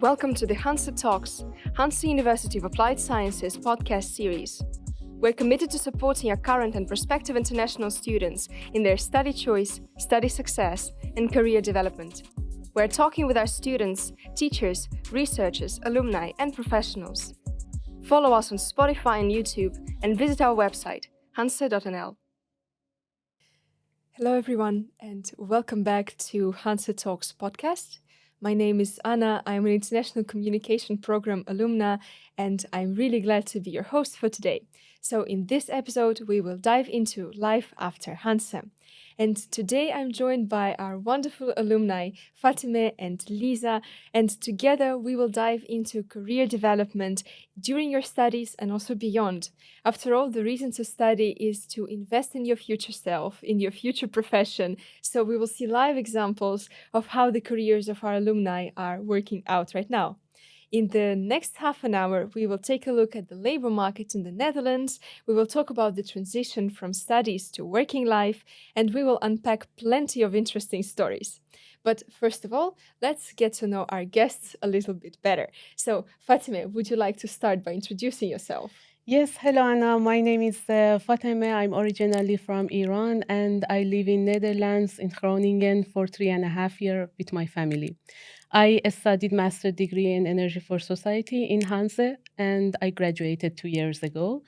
Welcome to the HanzeTalks, Hanze University of Applied Sciences podcast series. We're committed to supporting our current and prospective international students in their study choice, study success, and career development. We're talking with our students, teachers, researchers, alumni, and professionals. Follow us on Spotify and YouTube and visit our website, hanze.nl. Hello everyone and welcome back to HanzeTalks podcast. My name is Anna, I'm an International Communication Program alumna and I'm really glad to be your host for today. So in this episode we will dive into life after Hanze. And today I'm joined by our wonderful alumni, Fatemeh and Liza, and together we will dive into career development during your studies and also beyond. After all, the reason to study is to invest in your future self, in your future profession. So we will see live examples of how the careers of our alumni are working out right now. In the next half an hour, we will take a look at the labor market in the Netherlands, we will talk about the transition from studies to working life, and we will unpack plenty of interesting stories. But first of all, let's get to know our guests a little bit better. So, Fatemeh, would you like to start by introducing yourself? Yes, hello Anna. My name is Fatemeh. I'm originally from Iran and I live in Netherlands in Groningen for 3.5 years with my family. I studied master degree in energy for society in Hanze and I graduated 2 years ago.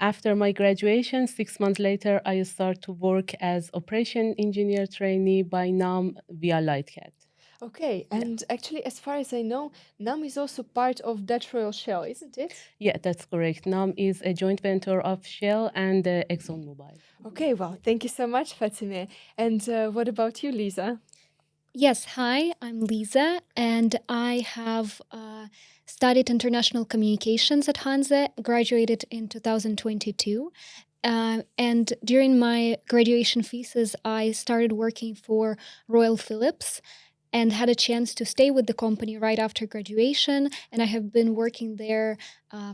After my graduation, 6 months later, I started to work as operation engineer trainee by NAM via Lightcat. Okay, Yeah. and actually, as far as I know, NAM is also part of Dutch Royal Shell, isn't it? Yeah, that's correct. NAM is a joint venture of Shell and ExxonMobil. Okay, well, thank you so much, Fatemeh. And what about you, Liza? Yes, hi, I'm Liza, and I have studied international communications at Hanze, graduated in 2022. And during my graduation thesis, I started working for Royal Philips and had a chance to stay with the company right after graduation. And I have been working there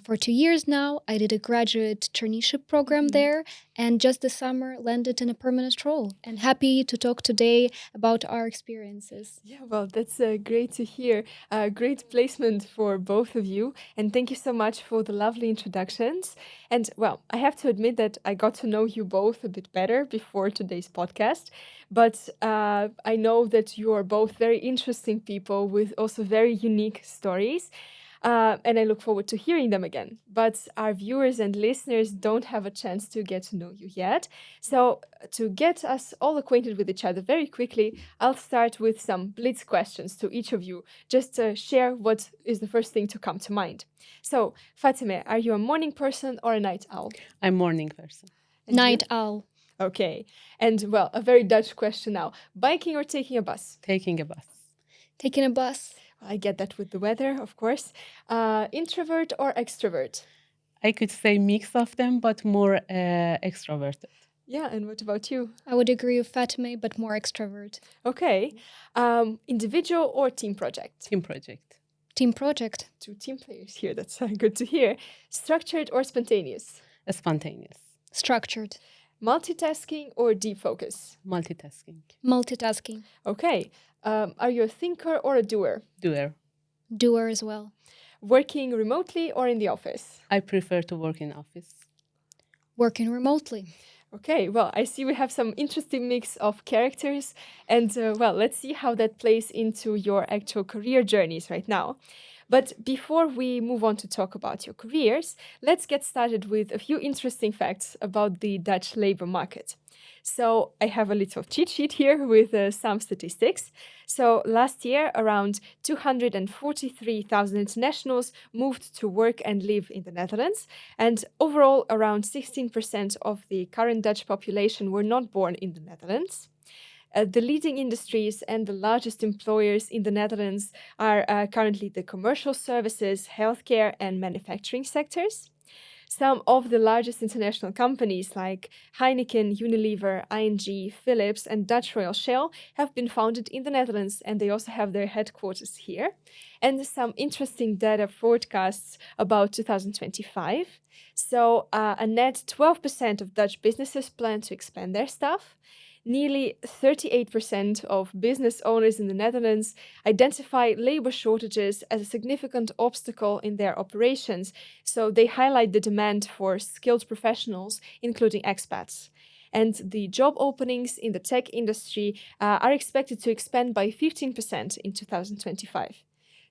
for 2 years now. I did a graduate traineeship program there, and just this summer landed in a permanent role. And happy to talk today about our experiences. Yeah, well, that's great to hear. Great placement for both of you. And thank you so much for the lovely introductions. And well, I have to admit that I got to know you both a bit better before today's podcast. But I know that you are both very interesting people with also very unique stories. And I look forward to hearing them again. But our viewers and listeners don't have a chance to get to know you yet. So, to get us all acquainted with each other very quickly, I'll start with some blitz questions to each of you, just to share what is the first thing to come to mind. So, Fatemeh, are you a morning person or a night owl? I'm morning person. And you? Night owl. Okay. And well, a very Dutch question now. Biking or taking a bus? Taking a bus. Taking a bus. I get that with the weather, of course. Introvert or extrovert? I could say mix of them, but more extroverted. Yeah, and what about you? I would agree with Fatemeh, but more extrovert. Okay. Individual or team project? Team project. Team project. Two team players here, that's good to hear. Structured or spontaneous? Spontaneous. Structured. Multitasking or deep focus? Multitasking. Multitasking. Okay. Are you a thinker or a doer? Doer. Doer as well. Working remotely or in the office? I prefer to work in office. Working remotely. Okay, well, I see we have some interesting mix of characters. And well, let's see how that plays into your actual career journeys right now. But before we move on to talk about your careers, let's get started with a few interesting facts about the Dutch labor market. So I have a little cheat sheet here with some statistics. So last year, around 243,000 internationals moved to work and live in the Netherlands. And overall, around 16% of the current Dutch population were not born in the Netherlands. The leading industries and the largest employers in the Netherlands are currently the commercial services, healthcare, and manufacturing sectors. Some of the largest international companies like Heineken, Unilever, ING, Philips, and Dutch Royal Shell have been founded in the Netherlands, and they also have their headquarters here. And some interesting data forecasts about 2025. So a net 12% of Dutch businesses plan to expand their staff. nearly 38% of business owners in the Netherlands identify labor shortages as a significant obstacle in their operations. So they highlight the demand for skilled professionals, including expats. And the job openings in the tech industry are expected to expand by 15% in 2025.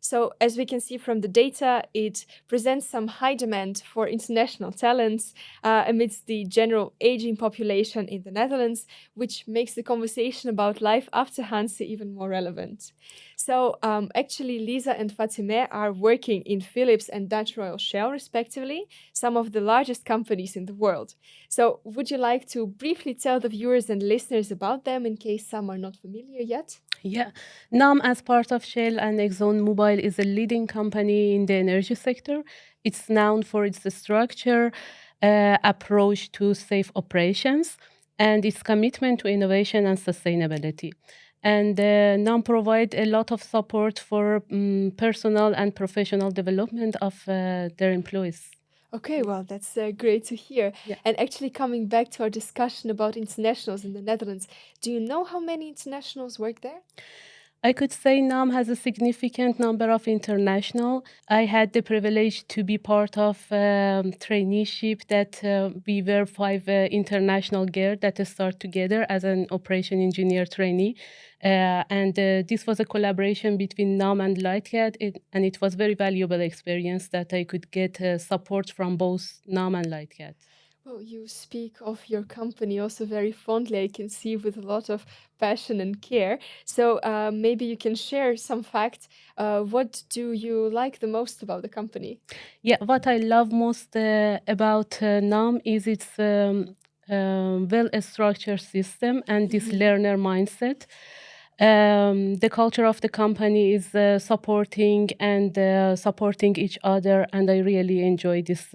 So, as we can see from the data, it presents some high demand for international talents amidst the general aging population in the Netherlands, which makes the conversation about life after Hanze even more relevant. So, actually, Lisa and Fatemeh are working in Philips and Dutch Royal Shell, respectively, some of the largest companies in the world. So, would you like to briefly tell the viewers and listeners about them in case some are not familiar yet? Yeah, NAM, as part of Shell and ExxonMobil, is a leading company in the energy sector. It's known for its structure, approach to safe operations, and its commitment to innovation and sustainability. And NAM provide a lot of support for personal and professional development of their employees. Okay, well, that's great to hear. Yeah. And actually, coming back to our discussion about internationals in the Netherlands, do you know how many internationals work there? I could say NAM has a significant number of international. I had the privilege to be part of traineeship that we were five international girls that start together as an operation engineer trainee. And this was a collaboration between NAM and Lightcat, and it was very valuable experience that I could get support from both NAM and Lightcat. Well, you speak of your company also very fondly, I can see, with a lot of passion and care. So maybe you can share some facts. What do you like the most about the company? Yeah, what I love most about NAM is its well-structured system and this learner mindset. The culture of the company is supporting and supporting each other, and I really enjoy this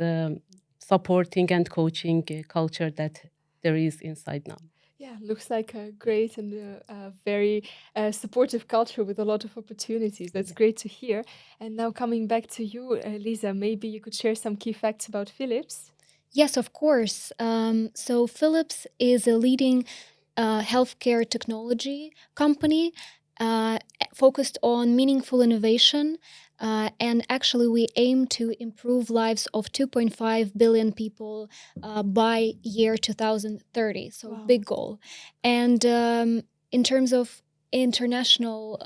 supporting and coaching culture that there is inside NAM. Yeah, looks like a great and very supportive culture with a lot of opportunities. That's great to hear. And now coming back to you, Lisa, maybe you could share some key facts about Philips. Yes, of course. So Philips is a leading healthcare technology company focused on meaningful innovation. And actually, we aim to improve lives of 2.5 billion people by year 2030. So, Wow. big goal. And in terms of international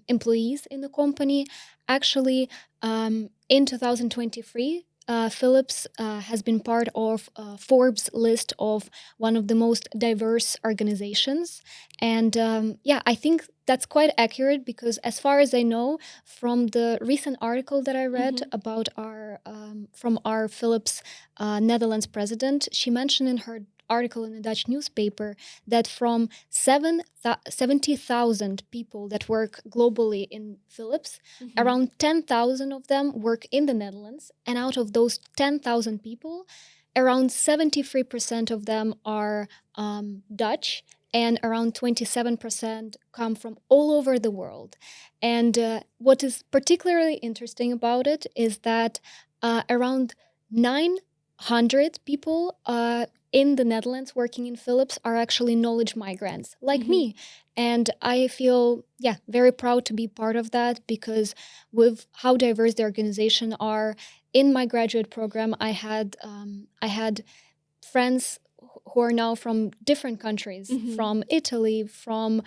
employees in the company, actually, in 2023, Philips has been part of Forbes list of one of the most diverse organizations. And yeah, I think that's quite accurate because, as far as I know, from the recent article that I read about our from our Philips Netherlands president, she mentioned in her article in a Dutch newspaper that from 70,000 people that work globally in Philips, around 10,000 of them work in the Netherlands. And out of those 10,000 people, around 73% of them are Dutch, and around 27% come from all over the world. And what is particularly interesting about it is that around 900 people in the Netherlands working in Philips are actually knowledge migrants like me. And I feel, yeah, very proud to be part of that because with how diverse the organization are, in my graduate program, I had friends who are now from different countries, from Italy, from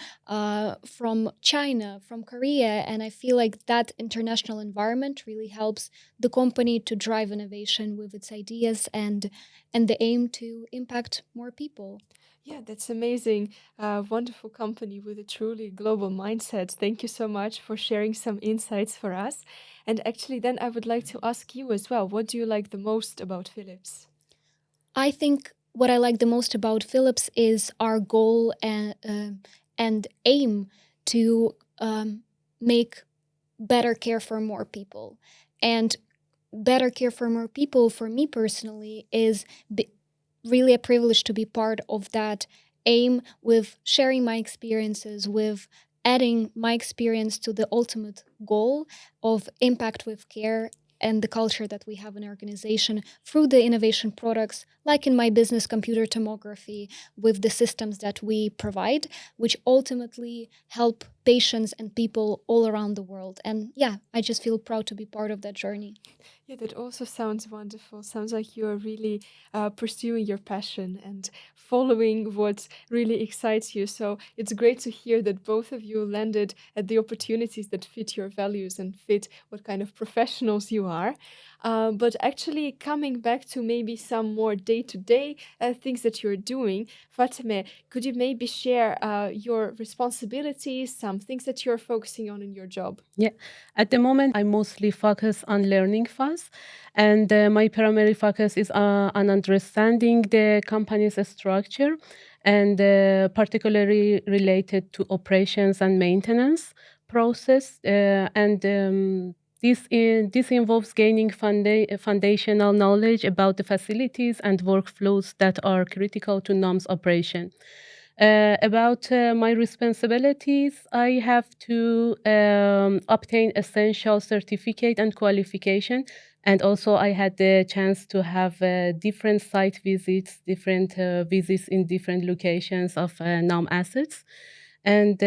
China, from Korea, and I feel like that international environment really helps the company to drive innovation with its ideas and the aim to impact more people. Yeah, that's amazing. Wonderful company with a truly global mindset. Thank you so much for sharing some insights for us. And actually, then I would like to ask you as well, what do you like the most about Philips? I think what I like the most about Philips is our goal and aim to make better care for more people. And better care for more people, for me personally, is really a privilege to be part of that aim with sharing my experiences, with adding my experience to the ultimate goal of impact with care and the culture that we have in our organization through the innovation products like in my business, computer tomography, with the systems that we provide, which ultimately help patients and people all around the world. And yeah, I just feel proud to be part of that journey. Yeah, that also sounds wonderful. Sounds like you are really pursuing your passion and following what really excites you. So it's great to hear that both of you landed at the opportunities that fit your values and fit what kind of professionals you are. But actually, coming back to maybe some more day-to-day things that you're doing, Fatemeh, could you maybe share your responsibilities, some things that you're focusing on in your job? Yeah, at the moment, I mostly focus on learning fast, and my primary focus is on understanding the company's structure and particularly related to operations and maintenance process. This involves gaining foundational knowledge about the facilities and workflows that are critical to NOM's operation. About my responsibilities, I have to obtain essential certificate and qualification, and also I had the chance to have different site visits, different visits in different locations of NOM assets. And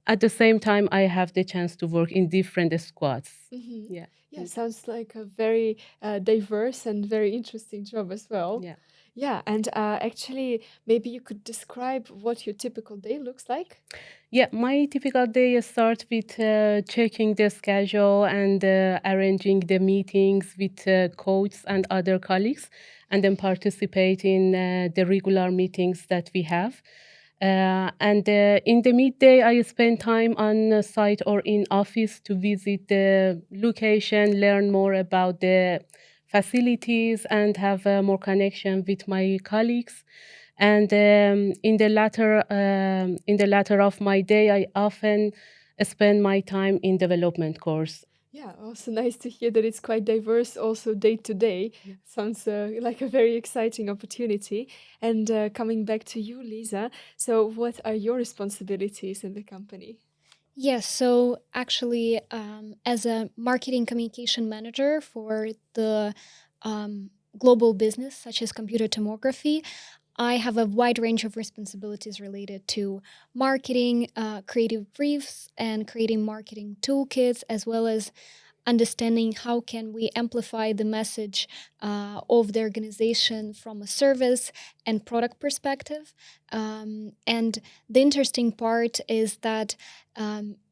at the same time, I have the chance to work in different squads. Mm-hmm. Yeah. Yeah, sounds like a very diverse and very interesting job as well. Yeah. Yeah, and actually, maybe you could describe what your typical day looks like. Yeah, my typical day starts with checking the schedule and arranging the meetings with coaches and other colleagues, and then participate in the regular meetings that we have. And in the midday, I spend time on site or in office to visit the location, learn more about the facilities, and have more connection with my colleagues. And in the latter of my day, I often spend my time in development course. Yeah, also nice to hear that it's quite diverse, also day to day. Yeah. Sounds like a very exciting opportunity. And coming back to you, Lisa, so what are your responsibilities in the company? Yes, so actually, as a marketing communication manager for the global business, such as computer tomography, I have a wide range of responsibilities related to marketing, creative briefs, and creating marketing toolkits, as well as understanding how can we amplify the message of the organization from a service and product perspective. And the interesting part is that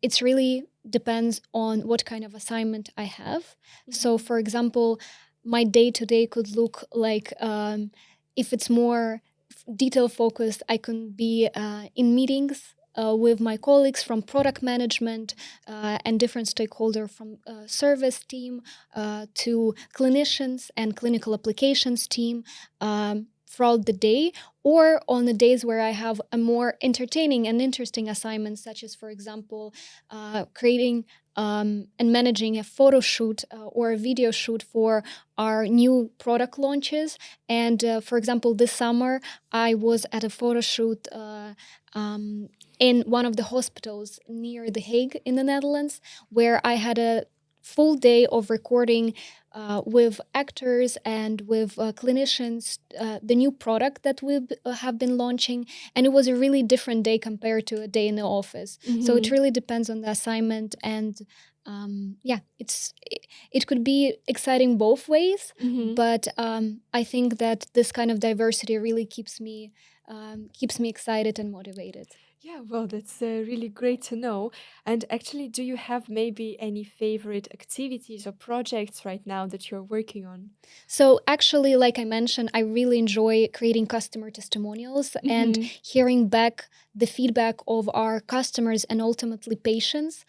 it's really depends on what kind of assignment I have. So, for example, my day to day could look like, if it's more detail focused, I can be in meetings with my colleagues from product management and different stakeholders from service team to clinicians and clinical applications team throughout the day, or on the days where I have a more entertaining and interesting assignment, such as, for example, creating and managing a photo shoot or a video shoot for our new product launches. And for example, this summer, I was at a photo shoot in one of the hospitals near The Hague in the Netherlands, where I had a full day of recording with actors and with clinicians the new product that we have been launching. And it was a really different day compared to a day in the office. So it really depends on the assignment. And yeah, it could be exciting both ways. But I think that this kind of diversity really keeps me excited and motivated. Yeah, well, that's really great to know. And actually, do you have maybe any favorite activities or projects right now that you're working on? So actually, like I mentioned, I really enjoy creating customer testimonials and hearing back the feedback of our customers and ultimately patients,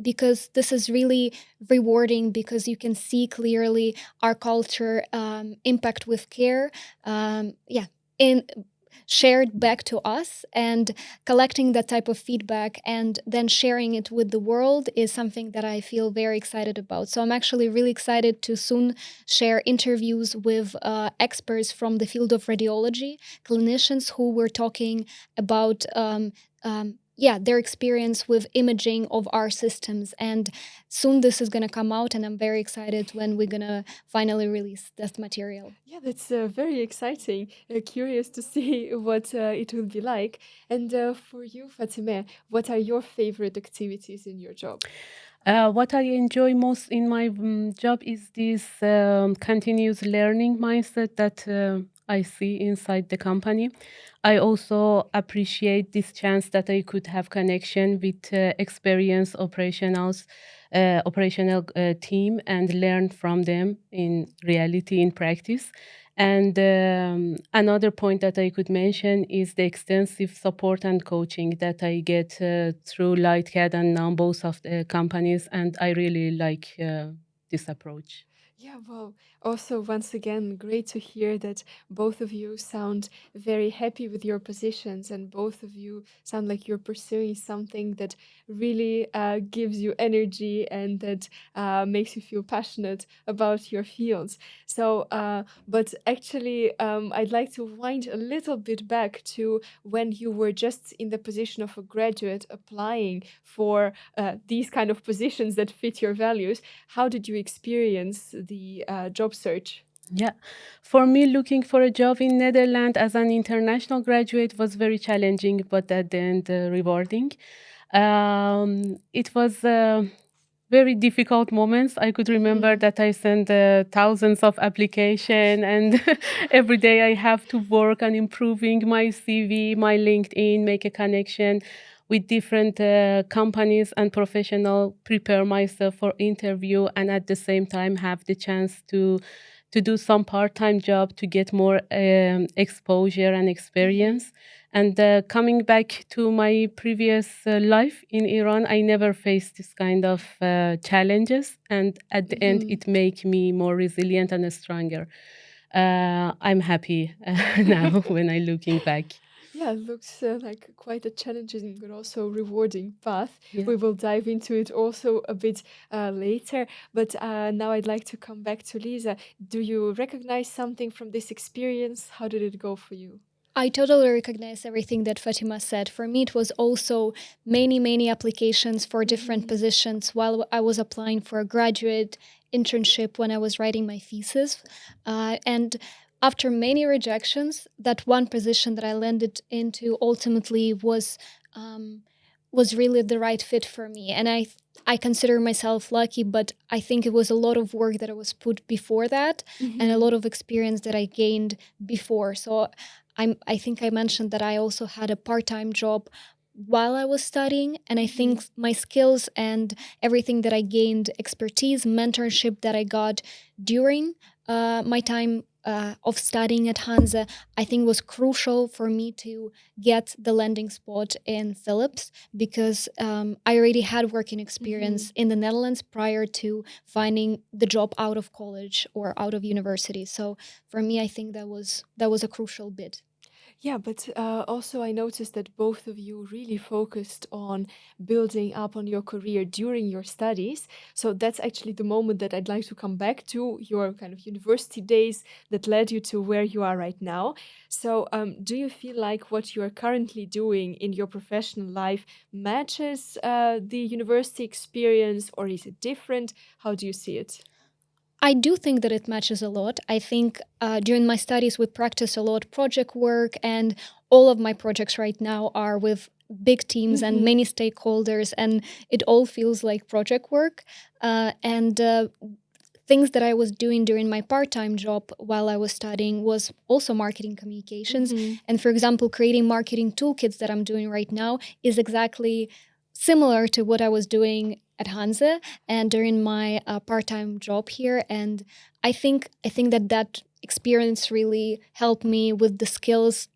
because this is really rewarding, because you can see clearly our culture impact with care. Yeah. In shared back to us, and collecting that type of feedback and then sharing it with the world is something that I feel very excited about. So I'm actually really excited to soon share interviews with experts from the field of radiology, clinicians who were talking about their experience with imaging of our systems. And soon this is going to come out, and I'm very excited when we're going to finally release that material. Yeah, that's very exciting. Curious to see what it will be like. And for you, Fatemeh, what are your favorite activities in your job? What I enjoy most in my job is this continuous learning mindset that I see inside the company. I also appreciate this chance that I could have connection with experienced operational team and learn from them in reality, in practice. And another point that I could mention is the extensive support and coaching that I get through Lightcat and now both of the companies, and I really like this approach. Yeah, well, also, once again, great to hear that both of you sound very happy with your positions, and both of you sound like you're pursuing something that really gives you energy and that makes you feel passionate about your fields. So, but actually, I'd like to wind a little bit back to when you were just in the position of a graduate applying for these kind of positions that fit your values. How did you experience the job search? Yeah, for me, looking for a job in Netherlands as an international graduate was very challenging, but at the end, rewarding. It was very difficult moments. I could remember Mhm. that I sent thousands of application, and every day I have to work on improving my CV, my LinkedIn, make a connection with different companies and professional, prepare myself for interview, and at the same time have the chance to do some part-time job to get more exposure and Mhm. experience. And coming back to my previous life in Iran, I never faced this kind of challenges, and at the end, Mhm. it make me more resilient and stronger. I'm happy now when I looking back. Yeah, it looks like quite a challenging but also rewarding path. Yeah. We will dive into it also a bit later. But now I'd like to come back to Lisa. Do you recognize something from this experience? How did it go for you? I totally recognize everything that Fatima said. For me, it was also many applications for different Mhm. positions while I was applying for a graduate internship when I was writing my thesis. And after many rejections, that one position that I landed into ultimately was really the right fit for me. And I consider myself lucky, but I think it was a lot of work that I was put before that and a Mhm. lot of experience that I gained before. So I think I mentioned that I also had a part-time job while I was studying, and I think Mhm. my skills and everything that I gained, expertise, mentorship that I got during my time of studying at Hanze, I think was crucial for me to get the landing spot in Philips because I already had working Mhm. experience in the Netherlands prior to finding the job out of college or out of university. So for me, I think that was a crucial bit. Yeah, but also I noticed that both of you really focused on building up on your career during your studies. So that's actually the moment that I'd like to come back to your kind of university days that led you to where you are right now. So, do you feel like what you are currently doing in your professional life matches the university experience, or is it different? How do you see it? I do think that it matches a lot. I think during my studies, we practice a lot project work, and all of my projects right now are with big teams and Mhm. many stakeholders, and it all feels like project work. And things that I was doing during my part time job while I was studying was also marketing communications. Mhm. And for example, creating marketing toolkits that I'm doing right now is exactly similar to what I was doing at Hanze and during my part time job here. And I think that experience really helped me with the skills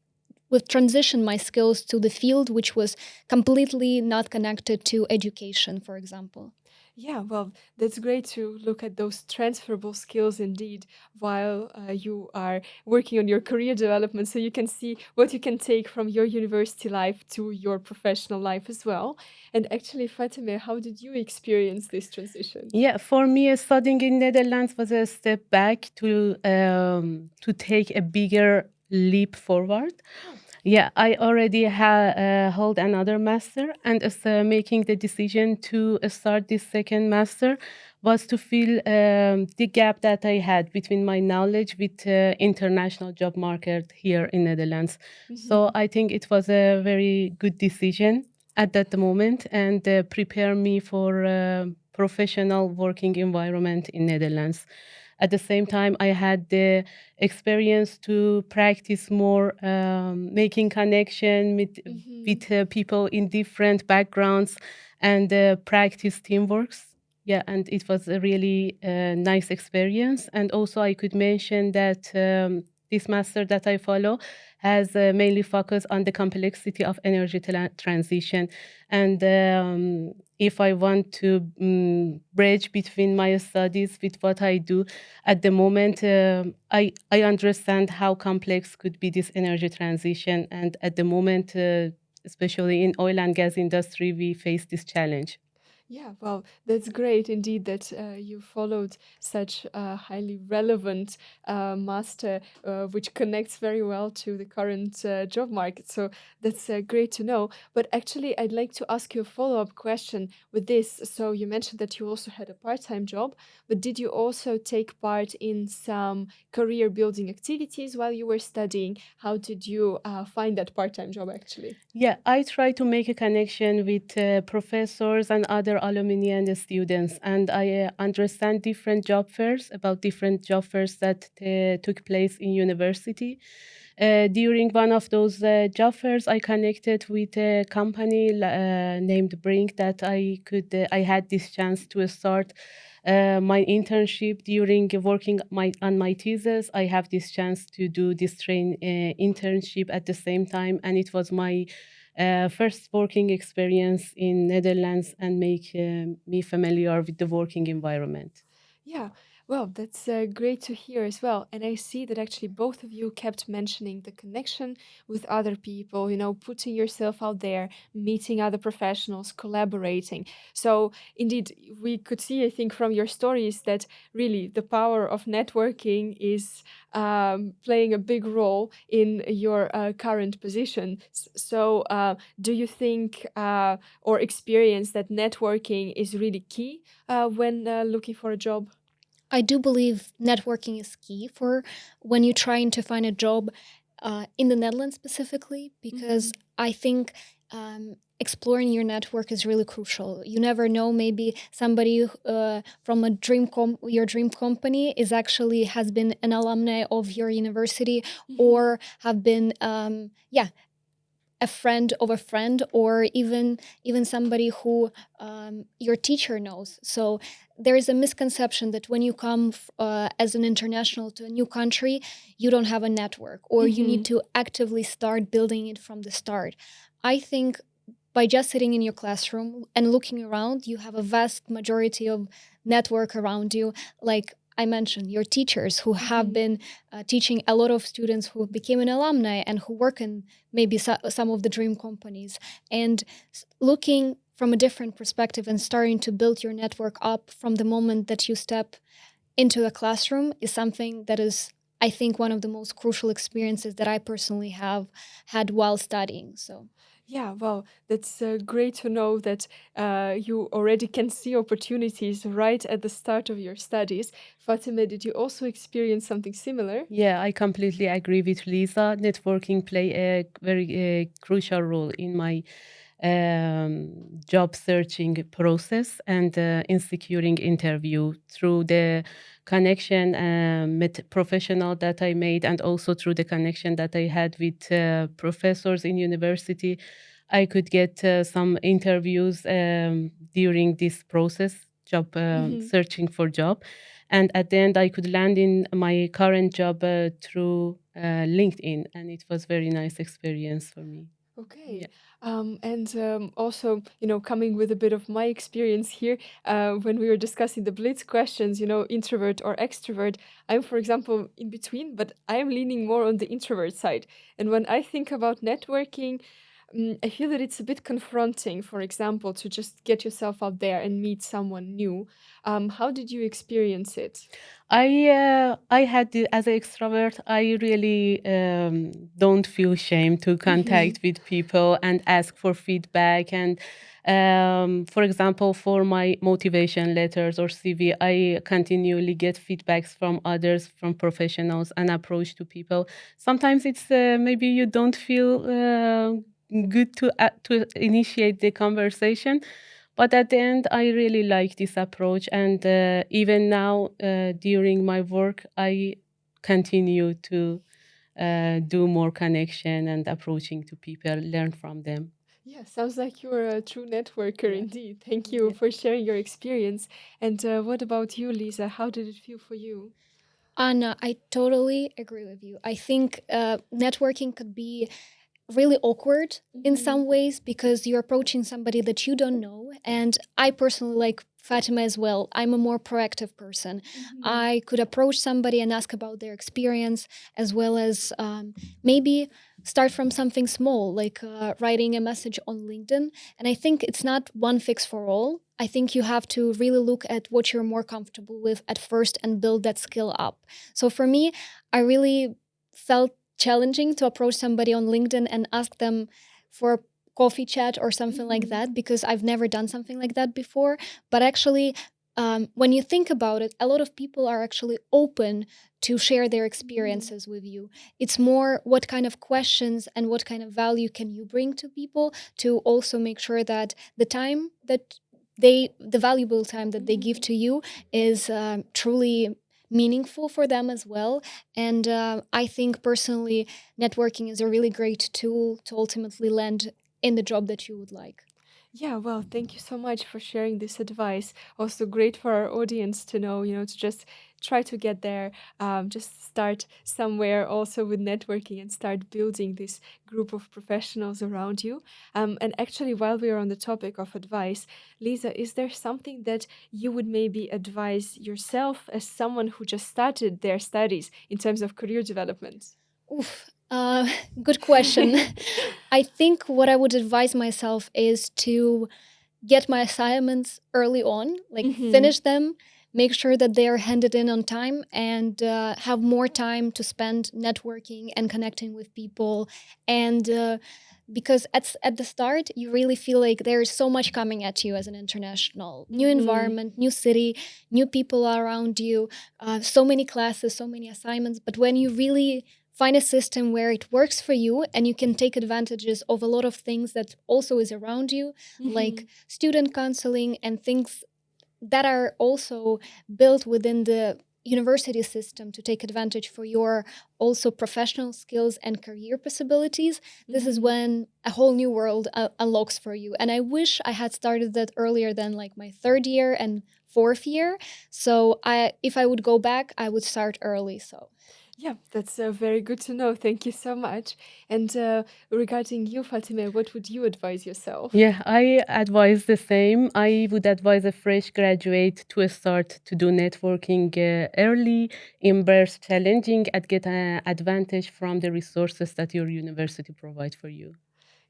with transition my skills to the field which was completely not connected to education, for example. Yeah, well, that's great to look at those transferable skills indeed while you are working on your career development so you can see what you can take from your university life to your professional life as well. And actually, Fatemeh, how did you experience this transition? Yeah, for me, studying in Netherlands was a step back to take a bigger leap forward. Yeah, I already hold another master, and making the decision to start this second master was to fill the gap that I had between my knowledge with international job market here in Netherlands. So I think it was a very good decision at that moment, and prepare me for professional working environment in Netherlands. At the same time, I had the experience to practice more, making connection with people in different backgrounds, and practice teamworks. Yeah, and it was a really nice experience. And also, I could mention that this master that I follow has mainly focused on the complexity of energy transition. And if I want to bridge between my studies with what I do at the moment, I understand how complex could be this energy transition. And at the moment, especially in oil and gas industry, we face this challenge. Yeah, well, that's great indeed that you followed such a highly relevant master, which connects very well to the current job market. So that's great to know. But actually, I'd like to ask you a follow-up question with this. So you mentioned that you also had a part-time job, but did you also take part in some career building activities while you were studying? How did you find that part-time job actually? Yeah, I try to make a connection with professors and other alumni and students, and I understand different job fairs about different job fairs that took place in university. During one of those job fairs, I connected with a company named Brink that I had this chance to start my internship during working on my thesis. I have this chance to do this internship at the same time, and it was my first working experience in Netherlands and make me familiar with the working environment. Yeah, well, that's great to hear as well. And I see that actually both of you kept mentioning the connection with other people, putting yourself out there, meeting other professionals, collaborating. So, indeed, we could see, I think, from your stories that really the power of networking is playing a big role in your current position. So, do you think or experience that networking is really key when looking for a job? I do believe networking is key for when you're trying to find a job in the Netherlands specifically, because I think exploring your network is really crucial. You never know, maybe somebody from your dream company is actually has been an alumni of your university, or have been a friend of a friend, or even somebody who your teacher knows. So there is a misconception that when you come as an international to a new country, you don't have a network, or you need to actively start building it from the start. I think by just sitting in your classroom and looking around, you have a vast majority of network around you. Like I mentioned, your teachers who have been teaching a lot of students who became an alumni and who work in maybe some of the dream companies. And looking from a different perspective and starting to build your network up from the moment that you step into a classroom is something that is, I think, one of the most crucial experiences that I personally have had while studying. So yeah, well, that's great to know that you already can see opportunities right at the start of your studies. Fatemeh, did you also experience something similar? Yeah, I completely agree with Lisa. Networking play a very crucial role in my job searching process, and in securing interview through the connection with professional that I made, and also through the connection that I had with professors in university. I could get some interviews during this process, job searching for job, and at the end I could land in my current job through LinkedIn, and it was very nice experience for me. Okay. Yeah. And also, coming with a bit of my experience here, when we were discussing the Blitz questions, introvert or extrovert, I'm, for example, in between, but I'm leaning more on the introvert side. And when I think about networking, I feel that it's a bit confronting, for example, to just get yourself out there and meet someone new. How did you experience it? I had as an extrovert, I really don't feel shame to Hmm. contact with people and ask for feedback. And for example, for my motivation letters or CV, I continually get feedbacks from others, from professionals, and approach to people. Sometimes it's maybe you don't feel good to initiate the conversation, but at the end, I really like this approach. And even now, during my work, I continue to do more connection and approaching to people, learn from them. Yeah, sounds like you're a true networker Yes. indeed. Thank you Yes. for sharing your experience. And what about you, Lisa? How did it feel for you? Anna, I totally agree with you. I think networking could be really awkward in Hmm. some ways because you're approaching somebody that you don't know. And I personally like Fatima as well. I'm a more proactive person. Hmm. I could approach somebody and ask about their experience, as well as maybe start from something small, like writing a message on LinkedIn. And I think it's not one fix for all. I think you have to really look at what you're more comfortable with at first and build that skill up. So for me, I really felt challenging to approach somebody on LinkedIn and ask them for a coffee chat or something like Hmm. that because I've never done something like that before. But actually, when you think about it, a lot of people are actually open to share their Hmm. experiences with you. It's more what kind of questions and what kind of value can you bring to people to also make sure that the time that the valuable time that they give Hmm. to you is truly meaningful for them as well. And I think personally, networking is a really great tool to ultimately land in the job that you would like. Yeah, well, thank you so much for sharing this advice. Also, great for our audience to know, to just try to get there, just start somewhere also with networking and start building this group of professionals around you. And actually, while we are on the topic of advice, Lisa, is there something that you would maybe advise yourself as someone who just started their studies in terms of career development? Oof. Good question. I think what I would advise myself is to get my assignments early on, like Hmm. finish them, make sure that they are handed in on time, and have more time to spend networking and connecting with people. And because at the start, you really feel like there is so much coming at you as an international, new Hmm. environment, new city, new people around you, so many classes, so many assignments. But when you really find a system where it works for you and you can take advantages of a lot of things that also is around you, like Hmm. student counseling and things that are also built within the university system to take advantage for your also professional skills and career possibilities. This is Hmm. when a whole new world unlocks for you, and I wish I had started that earlier than like my third year and fourth year. So I if I would go back, I would start early. So Yeah, that's very good to know. Thank you so much. And regarding you, Fatima, what would you advise yourself? Yeah, I advise the same. I would advise a fresh graduate to start to do networking early, embrace challenging, and get an advantage from the resources that your university provide for you.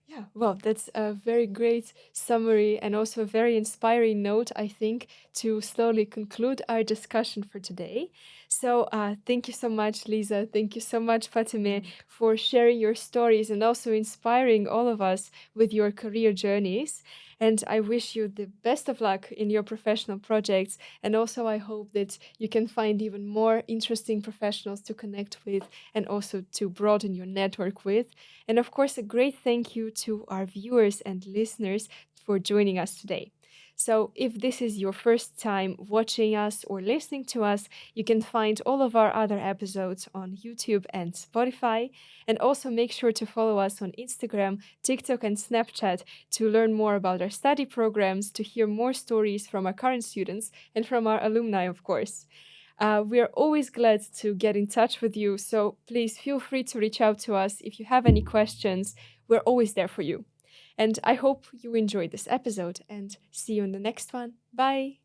Yeah, well, that's a very great summary and also a very inspiring note, I think, to slowly conclude our discussion for today. So, thank you so much, Lisa. Thank you so much, Fatemeh, for sharing your stories and also inspiring all of us with your career journeys. And I wish you the best of luck in your professional projects. And also, I hope that you can find even more interesting professionals to connect with and also to broaden your network with. And of course, a great thank you to our viewers and listeners for joining us today. So, if this is your first time watching us or listening to us, you can find all of our other episodes on YouTube and Spotify. And also make sure to follow us on Instagram, TikTok, and Snapchat to learn more about our study programs, to hear more stories from our current students and from our alumni, of course. We are always glad to get in touch with you, so please feel free to reach out to us if you have any questions. We're always there for you. And I hope you enjoyed this episode and see you in the next one. Bye.